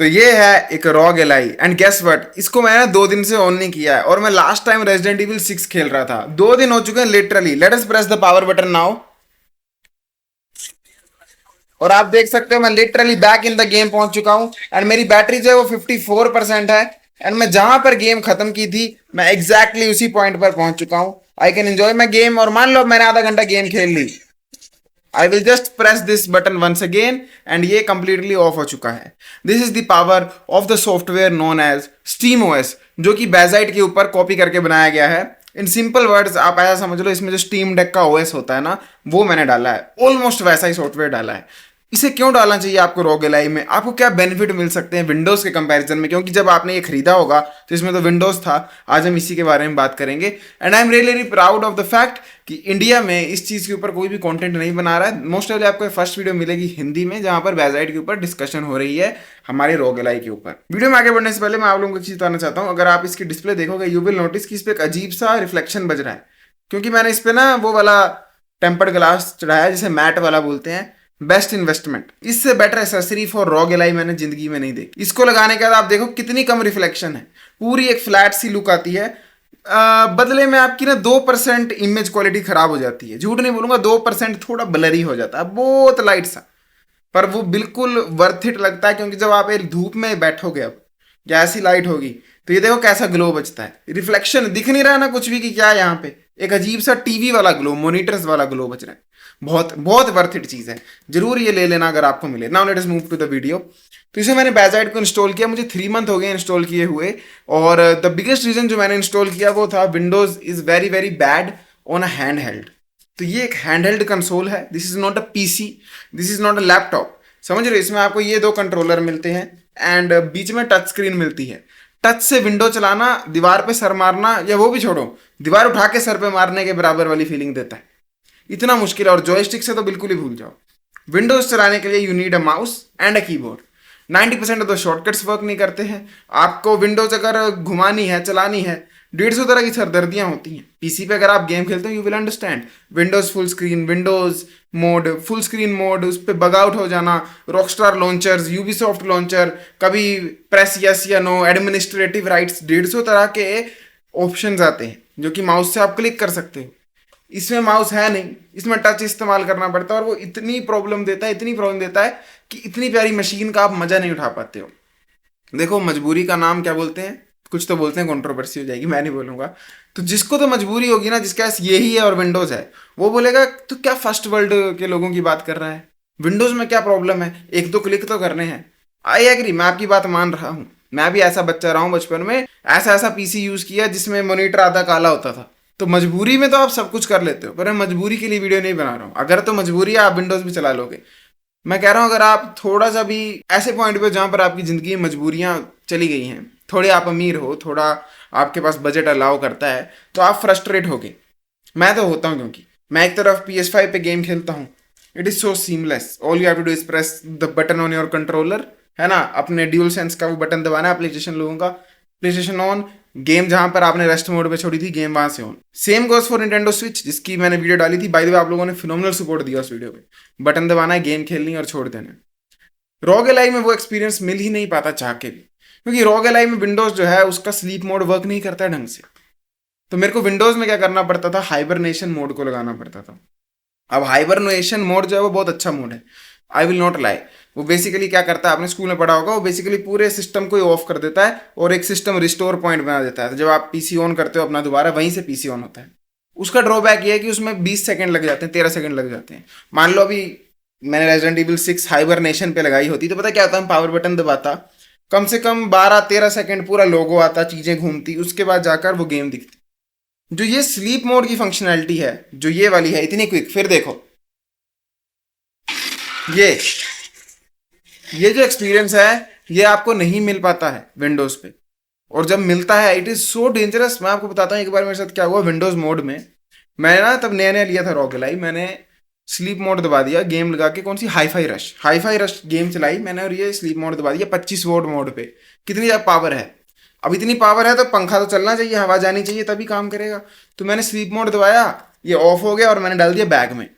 तो ये है एक ROG Ally and guess what, इसको मैंने 2 दिन से ऑन नहीं किया है और मैं लास्ट टाइम रेजिडेंट इविल 6 खेल रहा था। 2 दिन हो चुके हैं literally. Let us press the power button now. और आप देख सकते हो मैं literally back in the game पहुंच चुका हूं एंड मेरी बैटरी जो है वो 54% है। एंड मैं जहां पर गेम खत्म की थी मैं एग्जैक्टली उसी पॉइंट पर पहुंच चुका हूं। I can enjoy my game. और मान लो मैंने आधा घंटा गेम खेल ली, I will just press this button once again and ये कंप्लीटली ऑफ हो चुका है। This is the power of the software known as Steam OS, जो कि बेजाइट के ऊपर कॉपी करके बनाया गया है। इन सिंपल वर्ड्स आप ऐसा समझ लो, इसमें जो स्टीम डेक का ओएस होता है ना, वो मैंने डाला है। ऑलमोस्ट वैसा ही सॉफ्टवेयर डाला है। इसे क्यों डालना चाहिए आपको रॉग एलाई में? आपको क्या बेनिफिट मिल सकते हैं विंडोज के कंपैरिजन में? क्योंकि जब आपने ये खरीदा होगा तो इसमें तो विंडोज था। आज हम इसी के बारे में बात करेंगे and I am really proud of the fact कि इंडिया में इस चीज के ऊपर कोई भी कंटेंट नहीं बना रहा है। मोस्ट ऑफ आपको फर्स्ट वीडियो मिलेगी हिंदी में, जहां पर बेजाइट के ऊपर डिस्कशन हो रही है हमारे रॉग एलाई के ऊपर। वीडियो में आगे बढ़ने से पहले मैं आप लोगों को एक चीज बताना चाहता हूँ। अगर आप इसकी डिस्प्ले देखोगे यू विल नोटिस कि इस पर एक अजीब सा रिफ्लेक्शन बज रहा है, क्योंकि मैंने इस पे ना वो वाला टेम्पर्ड ग्लास चढ़ाया जिसे मैट वाला बोलते हैं। बेस्ट इन्वेस्टमेंट, इससे better accessory for ROG Ally मैंने जिंदगी में नहीं देखी। इसको लगाने के बाद आप देखो कितनी कम रिफ्लेक्शन है, पूरी एक फ्लैट सी लुक आती है। बदले में आपकी ना 2% इमेज क्वालिटी खराब हो जाती है। झूठ नहीं बोलूंगा, 2% थोड़ा ब्लरी हो जाता है, बहुत लाइट सा, पर वो बिल्कुल वर्थ इट लगता है। क्योंकि जब आप एक धूप में बैठोगे, अब ऐसी लाइट होगी तो ये देखो कैसा ग्लो बचता है। रिफ्लेक्शन दिख नहीं रहा ना कुछ भी कि क्या है यहाँ पे, एक अजीब सा टीवी वाला ग्लो, मॉनिटर्स वाला ग्लो बच रहा है। बहुत बहुत वर्थ इट चीज़ है, जरूर ये ले लेना अगर आपको मिले। Now let us move to the video. तो इसे मैंने बेजाइट को इंस्टॉल किया, मुझे 3 मंथ हो गए इंस्टॉल किए हुए। और द बिगेस्ट रीजन जो मैंने इंस्टॉल किया वो था Windows is very very bad on a hand held. तो ये एक हैंड हेल्ड कंसोल है, this is not a PC, this is not a laptop. समझ रहे हो? इसमें आपको ये 2 कंट्रोलर मिलते हैं एंड बीच में टच स्क्रीन मिलती है। टच से विंडो चलाना दीवार पे सर मारना, या वो भी छोड़ो, दीवार उठा के सर पे मारने के बराबर वाली फीलिंग देता है। इतना मुश्किल है। और जॉयस्टिक से तो बिल्कुल ही भूल जाओ। विंडोज चलाने के लिए you need a mouse and a keyboard. 90% of the shortcuts work नहीं करते हैं। आपको विंडोज अगर घुमानी है, चलानी है, 150 तरह की सरदर्दियां होती हैं। पीसी पे अगर आप गेम खेलते हो you will understand. Windows full screen, Windows mode, full screen mode, उस पर बग आउट हो जाना, रॉकस्टार लॉन्चर्स, यूबीसॉफ्ट लॉन्चर, कभी प्रेस यस या नो, एडमिनिस्ट्रेटिव राइट्स, 150 तरह के ऑप्शंस आते हैं जो कि माउस से आप क्लिक कर सकते हो। इसमें माउस है नहीं, इसमें टच इस्तेमाल करना पड़ता है। और वो इतनी प्रॉब्लम देता है, इतनी प्रॉब्लम देता है कि इतनी प्यारी मशीन का आप मजा नहीं उठा पाते हो। देखो, मजबूरी का नाम क्या बोलते हैं? कुछ तो बोलते हैं, कंट्रोवर्सी हो जाएगी, मैं नहीं बोलूंगा। तो जिसको तो मजबूरी होगी ना, जिसके पास यही है और विंडोज है, वो बोलेगा तो क्या फर्स्ट वर्ल्ड के लोगों की बात कर रहा है, विंडोज में क्या प्रॉब्लम है, 1-2 क्लिक तो करने हैं। आई एग्री, मैं आपकी बात मान रहा हूँ। मैं भी ऐसा बच्चा रहा हूँ बचपन में, ऐसा ऐसा पीसी यूज किया जिसमें मॉनिटर आधा काला होता था। तो मजबूरी में तो आप सब कुछ कर लेते हो, पर मैं मजबूरी के लिए वीडियो नहीं बना रहा हूँ। अगर तो मजबूरी है, आप विंडोज भी चला लोगे। मैं कह रहा हूँ अगर आप थोड़ा सा भी ऐसे पॉइंट पे जहां पर आपकी जिंदगी में मजबूरियां चली गई हैं, थोड़े आप अमीर हो, थोड़ा आपके पास बजट अलाउ करता है, तो आप फ्रस्ट्रेट होगे। मैं तो होता हूँ, क्योंकि मैं एक तरफ PS5 पे गेम खेलता हूँ। It is so seamless, all you have to do is press the button on your controller, है ना? अपने ड्यूल सेंस का वो बटन दबाना है प्लेस्टेशन लोगों का। प्लेस्टेशन ऑन, गेम जहां पर आपने रेस्ट मोड पे छोड़ी थी, गेम वहां से on. Same goes for Nintendo switch, जिसकी मैंने वीडियो डाली थी। बाय द वे, आप लोगों ने फिनोमिनल सपोर्ट दिया उस वीडियो पे। बटन दबाना है, गेम खेलनी और छोड़ देना है। रॉग एलाई में वो एक्सपीरियंस मिल ही नहीं पाता चाह के भी, क्योंकि रॉग एलाई में विंडोज जो है उसका स्लीप मोड वर्क नहीं करता है ढंग से। तो मेरे को विंडोज में क्या करना पड़ता था, हाइबरनेशन मोड को लगाना पड़ता था। अब हाइबरनेशन मोड जो है वो बहुत अच्छा मोड है, आई विल नॉट लाई। वो बेसिकली क्या करता है, आपने स्कूल में पढ़ा होगा, वो बेसिकली पूरे सिस्टम को ही ऑफ कर देता है और एक सिस्टम रिस्टोर पॉइंट बना देता है। तो जब आप पीसी ऑन करते हो अपना दोबारा, वहीं से पीसी ऑन होता है। उसका ड्रॉबैक ये है कि उसमें 20 सेकंड लग जाते हैं, 13 सेकंड लग जाते हैं। मान लो अभी मैंने रेजिडेंट इविल 6 हाइबरनेशन पे लगाई होती, तो पता क्या होता है, पावर बटन दबाता, कम से कम 12-13 सेकंड पूरा लोगो आता, चीजें घूमती, उसके बाद जाकर वो गेम दिखती। जो ये स्लीप मोड की फंक्शनैलिटी है, जो ये वाली है, इतनी क्विक, फिर देखो ये ये जो एक्सपीरियंस है, ये आपको नहीं मिल पाता है विंडोज पे। और जब मिलता है इट इज सो डेंजरस। मैं आपको बताता हूँ एक बार मेरे साथ क्या हुआ विंडोज मोड में। मैंने ना तब नया नया लिया था रॉग एलाई, मैंने स्लीप मोड दबा दिया, गेम लगा के, कौन सी, हाई फाई रश गेम चलाई मैंने, और ये स्लीप मोड दबा दिया 25 वोट मोड पे। कितनी ज्यादा पावर है? अब इतनी पावर है तो पंखा तो चलना चाहिए, हवा जानी चाहिए, तभी काम करेगा। तो मैंने स्लीप मोड दबाया, ये ऑफ हो गया और मैंने डाल दिया बैग में।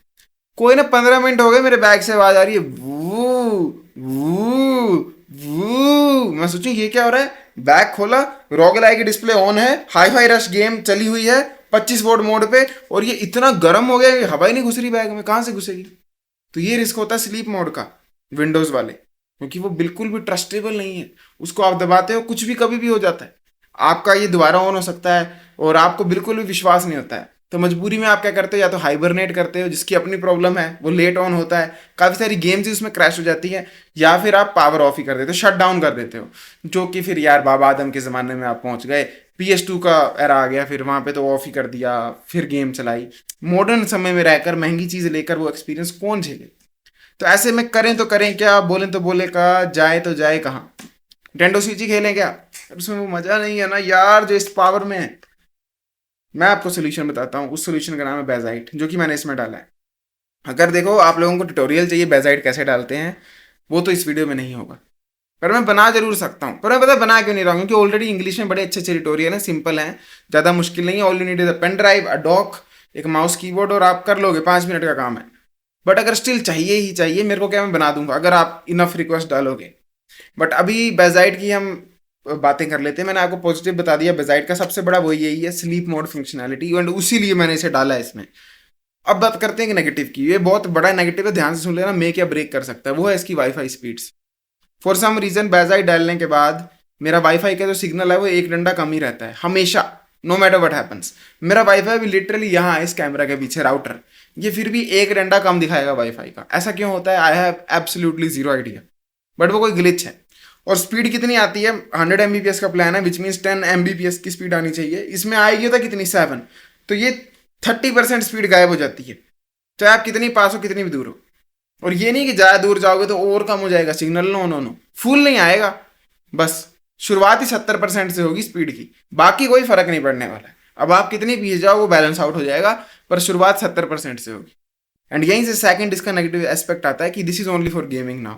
कोई ना 15 मिनट हो गए, मेरे बैग से आवाज आ रही है, वू वू वू। मैं सोचूं ये क्या हो रहा है, बैक खोला, रॉगलाई की डिस्प्ले ऑन है, हाई फाई रश गेम चली हुई है 25 वोट मोड पे, और ये इतना गर्म हो गया कि हवा ही नहीं घुस रही बैग में, कहाँ से घुसेगी। तो ये रिस्क होता है स्लीप मोड का विंडोज वाले, क्योंकि वो बिल्कुल भी ट्रस्टेबल नहीं है। उसको आप दबाते हो, कुछ भी कभी भी हो जाता है, आपका ये दोबारा ऑन हो सकता है और आपको बिल्कुल भी विश्वास नहीं होता है। तो मजबूरी में आप क्या करते हो, या तो हाइबरनेट करते हो जिसकी अपनी प्रॉब्लम है, वो लेट ऑन होता है, काफ़ी सारी गेम्स ही उसमें क्रैश हो जाती है, या फिर आप पावर ऑफ ही कर देते हो, शट डाउन कर देते हो, जो कि फिर यार बाबा आदम के ज़माने में आप पहुंच गए, PS2 का एरा आ गया, फिर वहाँ पे तो ऑफ ही कर दिया, फिर गेम चलाई। मॉडर्न समय में रहकर महंगी चीज़ लेकर वो एक्सपीरियंस कौन झेले। तो ऐसे में करें तो करें क्या, बोलें तो बोले का, जाए तो जाए कहाँ। निंटेंडो स्विच ही खेलें क्या, उसमें वो मज़ा नहीं है ना यार जो इस पावर में है। मैं आपको सोल्यूशन बताता हूँ, उस सोल्यूशन का नाम है बेजाइट, जो कि मैंने इसमें डाला है। अगर देखो आप लोगों को ट्यूटोरियल चाहिए बेजाइट कैसे डालते हैं, वो तो इस वीडियो में नहीं होगा, पर मैं बना जरूर सकता हूँ। पर मैं पता बना क्यों नहीं रहा हूँ, क्योंकि ऑलरेडी इंग्लिश में बड़े अच्छे अच्छे ट्यूटोरियल हैं, सिंपल हैं, ज़्यादा मुश्किल नहीं है। All you need is a pen drive, a dock, एक माउस कीबोर्ड, और आप कर लोगे, 5 मिनट का काम है। बट अगर स्टिल चाहिए ही चाहिए मेरे को, क्या मैं बना दूंगा अगर आप इनफ रिक्वेस्ट डालोगे। बट अभी बेजाइट की हम बातें कर लेते हैं। मैंने आपको पॉजिटिव बता दिया, बेजाइट का सबसे बड़ा वो यही है, स्लीप मोड फंक्शनैलिटी, एंड उसी लिए मैंने इसे डाला है इसमें। अब बात करते हैं कि नेगेटिव की, ये बहुत बड़ा नेगेटिव है, ध्यान से सुन लेना, मेक या ब्रेक कर सकता है, वो है इसकी WiFi speeds. For some reason Bazzite डालने के बाद मेरा वाईफाई का जो सिग्नल है वो एक डंडा कम ही रहता है हमेशा, नो मैटर व्हाट हैपेंस। मेरा वाईफाई भी लिटरली यहाँ है इस कैमरा के पीछे राउटर, ये फिर भी एक डंडा कम दिखाएगा वाईफाई का। ऐसा क्यों होता है, I have absolutely zero idea, but वो कोई ग्लिच है। और स्पीड कितनी आती है, 100 Mbps का प्लान है, विच मीन्स 10 Mbps की स्पीड आनी चाहिए, इसमें आएगी तो कितनी 7, तो ये 30% स्पीड गायब हो जाती है, चाहे आप कितनी पास हो कितनी भी दूर हो। और ये नहीं कि ज़्यादा दूर जाओगे तो और कम हो जाएगा signal, no no no, full नहीं आएगा, बस शुरुआत ही 70% से होगी स्पीड की, बाकी कोई फर्क नहीं पड़ने वाला है। अब आप कितनी पीस जाओ वो बैलेंस आउट हो जाएगा, पर शुरुआत 70% से होगी। एंड यहीं से सेकंड इसका नेगेटिव एस्पेक्ट आता है कि this is only for gaming now.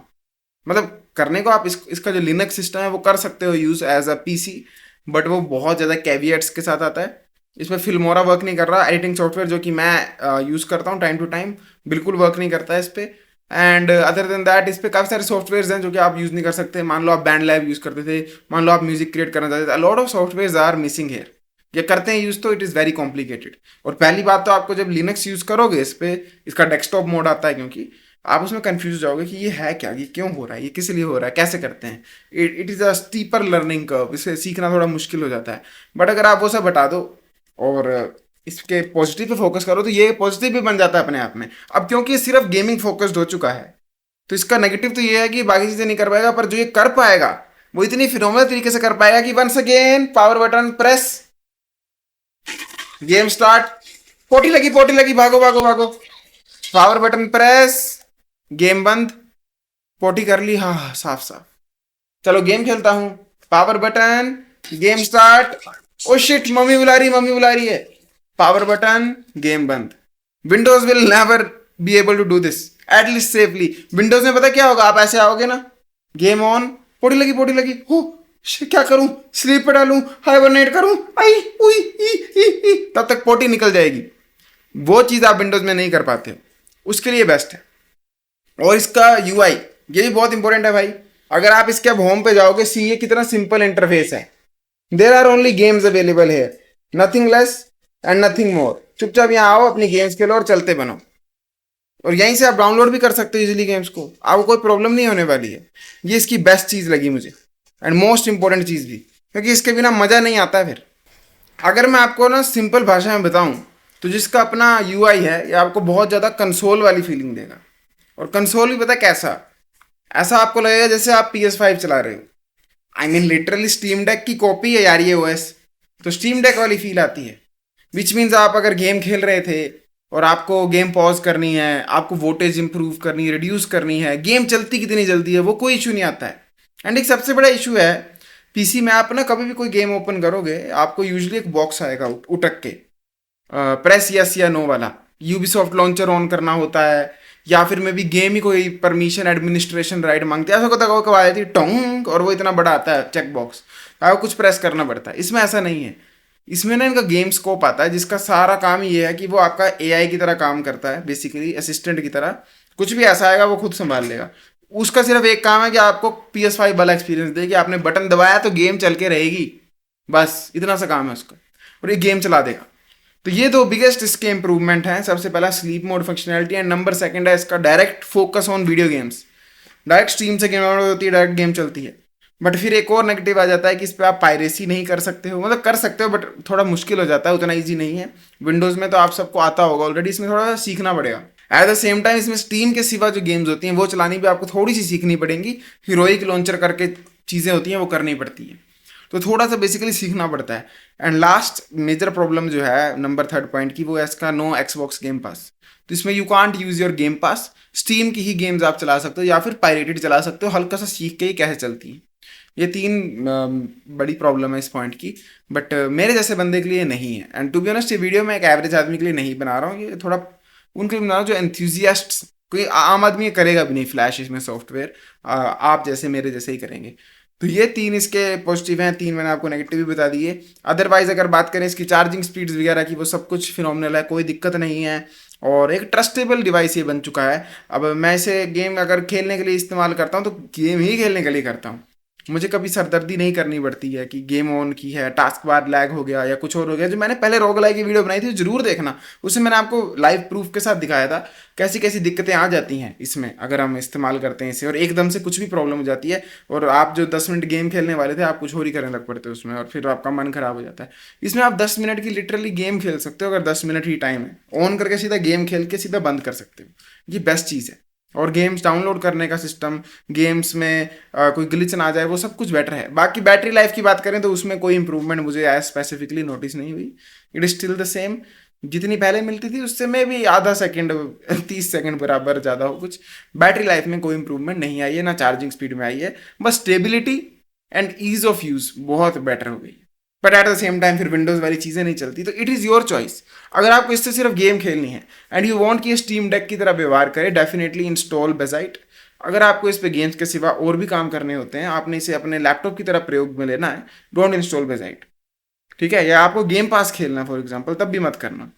मतलब करने को आप इसका जो लिनक्स सिस्टम है वो कर सकते हो use as a PC, but वो बहुत ज़्यादा कैवियट्स के साथ आता है। इसमें फिल्मोरा वर्क नहीं कर रहा, एडिटिंग सॉफ्टवेयर जो कि मैं यूज़ करता हूँ टाइम टू टाइम, बिल्कुल वर्क नहीं करता है इस पर। एंड अदर देन दैट इस पर काफ़ी सारे सॉफ्टवेयर हैं जो कि आप यूज़ नहीं कर सकते। मान लो आप बैंड लैब यूज़ करते थे, मान लो आप म्यूजिक क्रिएट करना चाहते थे, a lot of software are missing here. ये करते हैं यूज़ तो इट इज़ वेरी कॉम्प्लिकेटेड। और पहली बात तो आपको जब लिनक्स यूज़ करोगे इस पर, इसका डेस्कटॉप मोड आता है, क्योंकि आप उसमें कंफ्यूज जाओगे कि ये है क्या, ये क्यों हो रहा है, ये किस लिए हो रहा है, कैसे करते हैं। It is a steeper learning curve, इसे सीखना थोड़ा मुश्किल हो जाता है। बट अगर आप वो सब बता दो और इसके पॉजिटिव पे फोकस करो तो ये पॉजिटिव भी बन जाता है अपने आप में। अब क्योंकि ये सिर्फ गेमिंग फोकस्ड हो चुका है, तो इसका नेगेटिव तो ये है कि बाकी चीज़ें नहीं कर पाएगा, पर जो ये कर पाएगा वो इतनी फिनोमिनल तरीके से कर पाएगा कि once again power button press, game start, potty लगी, भागो भागो भागो, पावर बटन प्रेस, गेम बंद, पोटी कर ली, हाँ हाँ साफ साफ, चलो गेम खेलता हूँ, power button, game start, oh shit mummy बुला रही है, पावर बटन, गेम बंद। Windows will never be able to do this at least safely. Windows में पता क्या होगा, आप ऐसे आओगे ना, गेम ऑन, पोटी लगी, हो क्या करूं, स्लीप पे डालूं, हाइबरनेट करूं, आई उई ई ई ई, तब तक पोटी निकल जाएगी। वो चीज़ आप विंडोज में नहीं कर पाते हो, उसके लिए बेस्ट है। और इसका यूआई ये भी बहुत इंपॉर्टेंट है भाई। अगर आप इसके अब होम पे जाओगे, सी ये कितना सिंपल इंटरफेस है, there are only games available है, nothing less and nothing more. चुपचाप यहाँ आओ, अपनी गेम्स खेलो और चलते बनो, और यहीं से आप डाउनलोड भी कर सकते हो इजीली गेम्स को, आपको कोई प्रॉब्लम नहीं होने वाली है। ये इसकी बेस्ट चीज़ लगी मुझे, एंड मोस्ट इंपॉर्टेंट चीज़ भी, क्योंकि इसके बिना मज़ा नहीं आता है फिर। अगर मैं आपको ना सिंपल भाषा में बताऊं तो जिसका अपना यूआई है ये आपको बहुत ज़्यादा कंसोल वाली फीलिंग देगा। और कंसोल भी पता कैसा, ऐसा आपको लगेगा जैसे आप PS5 चला रहे हो। I mean literally steam deck की कॉपी है यार ये ओएस, तो स्टीम डेक वाली फील आती है। विच मीन्स आप अगर गेम खेल रहे थे और आपको गेम पॉज करनी है, आपको वोल्टेज इंप्रूव करनी है, रिड्यूस करनी है, गेम चलती कितनी जल्दी है, वो कोई इशू नहीं आता है। एंड एक सबसे बड़ा इशू है पीसी में, आप ना कभी भी कोई गेम ओपन करोगे आपको यूजुअली एक बॉक्स आएगा उठक के, प्रेस यस या नो वाला, यूबीसॉफ्ट लॉन्चर ऑन करना होता है, या फिर मे भी गेम ही कोई परमिशन एडमिनिस्ट्रेशन राइट मांगते हैं, ऐसा होता है, कब आ जाती है टोंग, और वो इतना बड़ा आता है चेक बॉक्स, आपको कुछ प्रेस करना पड़ता है। इसमें ऐसा नहीं है, इसमें ना इनका गेम स्कोप आता है जिसका सारा काम ये है कि वो आपका एआई की तरह काम करता है, बेसिकली असिस्टेंट की तरह। कुछ भी ऐसा आएगा वो खुद संभाल लेगा। उसका सिर्फ एक काम है कि आपको PS5 वाला एक्सपीरियंस दे कि आपने बटन दबाया तो गेम चल के रहेगी, बस इतना सा काम है उसका, और ये गेम चला देगा। तो ये दो बिगेस्ट इसके इंप्रूवमेंट हैं। सबसे पहला sleep mode functionality, and number second है इसका direct focus on video games. Direct stream से गेम डाउनलोड होती है, डायरेक्ट गेम चलती है। बट फिर एक और नेगेटिव आ जाता है कि इस पर आप पायरेसी नहीं कर सकते हो, मतलब कर सकते हो बट थोड़ा मुश्किल हो जाता है, उतना ईजी नहीं है। विंडोज़ में तो आप सबको आता होगा ऑलरेडी, इसमें थोड़ा सा सीखना पड़ेगा। एट द सेम टाइम इसमें स्टीम के सिवा जो गेम्स होती हैं वो चलानी भी आपको थोड़ी सी सीखनी पड़ेंगी। हीरोइक लॉन्चर करके चीज़ें होती हैं वो करनी पड़ती हैं, तो थोड़ा सा बेसिकली सीखना पड़ता है। एंड लास्ट मेजर प्रॉब्लम जो है नंबर थर्ड पॉइंट की, वो है इसका नो एक्सबॉक्स गेम पास। तो इसमें you can't use your game pass, steam की ही गेम्स आप चला सकते हो या फिर पायरेटेड चला सकते हो, हल्का सा सीख के ही कैसे चलती हैं। ये तीन बड़ी प्रॉब्लम है इस पॉइंट की, बट मेरे जैसे बंदे के लिए नहीं है। एंड टू बी ऑनेस्ट ये वीडियो मैं एक एवरेज आदमी के लिए नहीं बना रहा हूँ, ये थोड़ा उनके लिए बना रहा हूँ जो एंथुजियास्ट, कोई आम आदमी ये करेगा भी नहीं फ्लैश इसमें सॉफ्टवेयर, आप जैसे मेरे जैसे ही करेंगे। तो ये तीन इसके पॉजिटिव हैं, तीन मैंने आपको नेगेटिव भी बता दिए। अदरवाइज अगर बात करें इसकी चार्जिंग स्पीड्स वगैरह की, वो सब कुछ फिनोमिनल है, कोई दिक्कत नहीं है, और एक ट्रस्टेबल डिवाइस ये बन चुका है। अब मैं इसे गेम अगर खेलने के लिए इस्तेमाल करता हूँ तो गेम ही खेलने के लिए करता हूँ, मुझे कभी सरदर्दी नहीं करनी पड़ती है कि गेम ऑन की है, टास्क बार लैग हो गया या कुछ और हो गया। जो मैंने पहले रोग की वीडियो बनाई थी जरूर देखना, उसमें मैंने आपको लाइव प्रूफ के साथ दिखाया था कैसी कैसी दिक्कतें आ जाती हैं इसमें अगर हम इस्तेमाल करते हैं इसे, और एकदम से कुछ भी प्रॉब्लम हो जाती है और आप जो 10 मिनट गेम खेलने वाले थे आप कुछ और ही करने लग पड़ते हो उसमें, और फिर आपका मन खराब हो जाता है। इसमें आप 10 मिनट की लिटरली गेम खेल सकते हो, अगर 10 मिनट ही टाइम है ऑन करके सीधा गेम खेल के सीधा बंद कर सकते हो, ये बेस्ट चीज़ है। और गेम्स डाउनलोड करने का सिस्टम, गेम्स में कोई ग्लिच ना आ जाए, वो सब कुछ बेटर है। बाकी बैटरी लाइफ की बात करें तो उसमें कोई इंप्रूवमेंट मुझे एज स्पेसिफिकली नोटिस नहीं हुई, it is still the same जितनी पहले मिलती थी उससे में भी आधा सेकंड 30 सेकंड बराबर ज़्यादा हो कुछ। बैटरी लाइफ में कोई इंप्रूवमेंट नहीं आई है, ना चार्जिंग स्पीड में आई है, बस stability and ease of use बहुत बेटर हो गई है। But at the same time फिर विंडोज़ वाली चीज़ें नहीं चलती, तो इट इज़ योर चॉइस। अगर आपको इससे सिर्फ गेम खेलनी है एंड यू वांट कि ये स्टीम डेक की तरह व्यवहार करे, डेफिनेटली इंस्टॉल बेजाइट। अगर आपको इस पे गेम्स के सिवा और भी काम करने होते हैं, आपने इसे अपने लैपटॉप की तरह प्रयोग में लेना है, डोंट इंस्टॉल बेजाइट, ठीक है? या आपको गेम पास खेलना फॉर एग्जाम्पल, तब भी मत करना।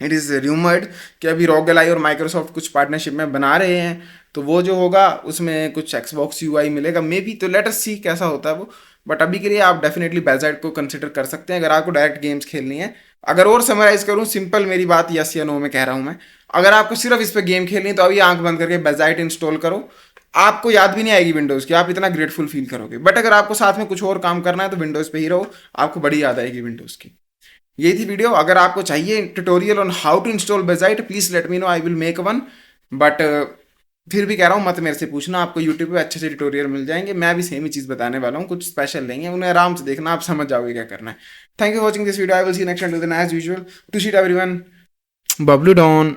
इट इज़ र्यूमर्ड कि अभी रॉग एलाई और माइक्रोसॉफ्ट कुछ पार्टनरशिप में बना रहे हैं, तो वो जो होगा उसमें कुछ एक्सबॉक्स यूआई मिलेगा मे बी, तो लेट अस सी कैसा होता है वो। बट अभी के लिए आप डेफिनेटली बेजाइट को कंसिडर कर सकते हैं अगर आपको डायरेक्ट गेम्स खेलनी है। अगर और समराइज करूँ सिंपल मेरी बात, यस या नो में कह रहा हूँ मैं, अगर आपको सिर्फ इस पर गेम खेलनी है तो अभी आंख बंद करके बेजाइट इंस्टॉल करो, आपको याद भी नहीं आएगी विंडोज़ की, आप इतना ग्रेटफुल फील करोगे। बट अगर आपको साथ में कुछ और काम करना है तो विंडोज़ पे ही रहो, आपको बड़ी याद आएगी विंडोज़ की। यही थी वीडियो। अगर आपको चाहिए tutorial on how to install Bazzite please let me know, I will make one. But फिर भी कह रहा हूँ मत मेरे से पूछना, आपको यूट्यूब पे अच्छे से ट्यूटोरियल मिल जाएंगे, मैं भी सेम ही चीज़ बताने वाला हूँ, कुछ स्पेशल नहीं है, उन्हें आराम से देखना, आप समझ जाओगे क्या करना है। Thank you for watching this video, I will see next time as usual, to sheet everyone, Bablu don.